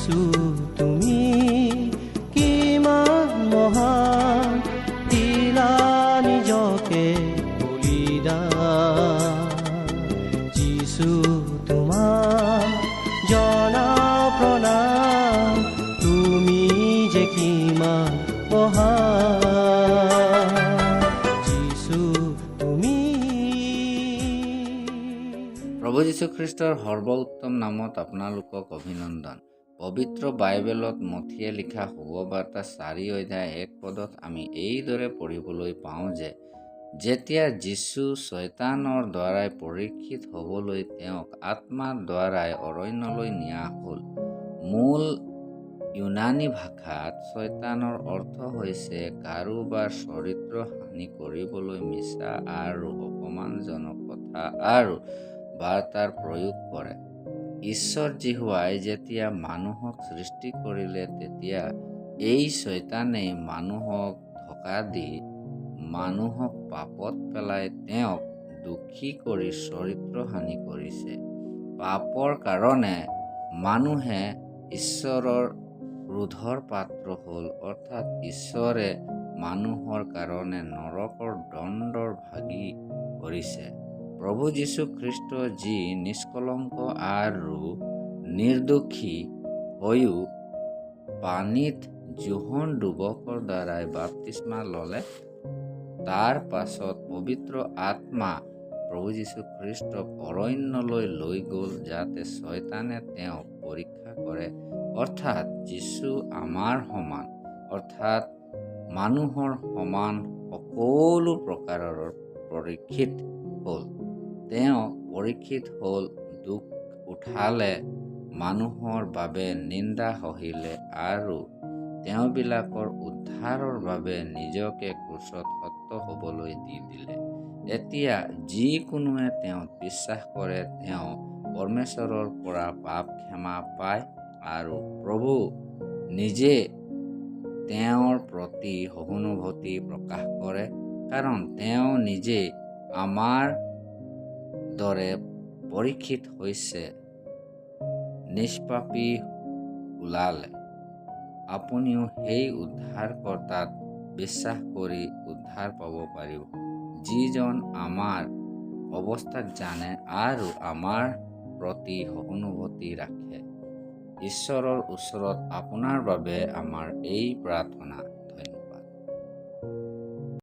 Jesus তুমি কিমান মহান, দিলা নিজকে বলিদান। যিছু তোমাক জনাও প্ৰণাম, তুমি যে কিমান মহান। যিছু তুমি। প্ৰভু যীশুখ্ৰীষ্টৰ সৰ্বোত্তম নামত আপোনালোকক অভিনন্দন। পবিত্ৰ বাইবেলত মথিয়ে লিখা শুভবাৰ্তা 4 অধ্যায় 1 পদত আমি এইদৰে পঢ়িবলৈ পাওঁ যে, যেতিয়া যীশু শয়তানৰ দ্বাৰাই পৰীক্ষিত হ'বলৈ তেওঁক আত্মাৰ দ্বাৰাই অৰণ্যলৈ নিয়া হ'ল। মূল ইউনানী ভাষাত শয়তানৰ অৰ্থ হৈছে কাৰোবাৰ চৰিত্ৰ হানি কৰিবলৈ মিছা আৰু অপমানজনক কথা আৰু বাৰ্তাৰ প্ৰয়োগ কৰে। ঈশ্বৰ জিহুৱাই যেতিয়া মানুহক সৃষ্টি কৰিলে, তেতিয়া এই শয়তানেই মানুহক ধোকা দি মানুহক পাপত পেলাই তেওঁক দুখী কৰি চৰিত্ৰ হানি কৰিছে। পাপৰ কাৰণে মানুহে ঈশ্বৰৰ ক্ৰোধৰ পাত্ৰ হ'ল, অৰ্থাৎ ঈশ্বৰে মানুহৰ কাৰণে নৰকৰ দণ্ডৰ ভাগি কৰিছে। প্ৰভু যীশুখ্ৰীষ্ট যি নিষ্কলংক আৰু নিৰ্দোষী হৈও পানীত যোহন ডুবকৰ দ্বাৰাই বাপ্তিস্মা ল'লে, তাৰ পাছত পবিত্ৰ আত্মা প্ৰভু যীশুখ্ৰীষ্টক অৰণ্যলৈ লৈ গ'ল, যাতে শয়তানে তেওঁক পৰীক্ষা কৰে। অৰ্থাৎ যীশু আমাৰ সমান, অৰ্থাৎ মানুহৰ সমান সকলো প্ৰকাৰৰ পৰীক্ষিত হ'ল। তেওঁ পৰীক্ষিত হ'ল, দুখ উঠালে, মানুহৰ বাবে নিন্দা সহিলে আৰু তেওঁবিলাকৰ উদ্ধাৰৰ বাবে নিজকে ক্ৰুচত সত্য হ'বলৈ দি দিলে। এতিয়া যিকোনোৱে তেওঁত বিশ্বাস কৰে, তেওঁ পৰমেশ্বৰৰ পৰা পাপ ক্ষমা পায় আৰু প্ৰভু নিজে তেওঁৰ প্ৰতি সহানুভূতি প্ৰকাশ কৰে, কাৰণ তেওঁ নিজে আমাৰ দৰে পৰীক্ষিত হৈছে নিষ্পাপী ওলালে। আপুনিও সেই উদ্ধাৰকৰ্তাত বিশ্বাস কৰি উদ্ধাৰ পাব পাৰিব, যিজন আমাৰ অৱস্থাক জানে আৰু আমাৰ প্ৰতি সহানুভূতি ৰাখে। ঈশ্বৰৰ ওচৰত আপোনাৰ বাবে আমাৰ এই প্ৰাৰ্থনা,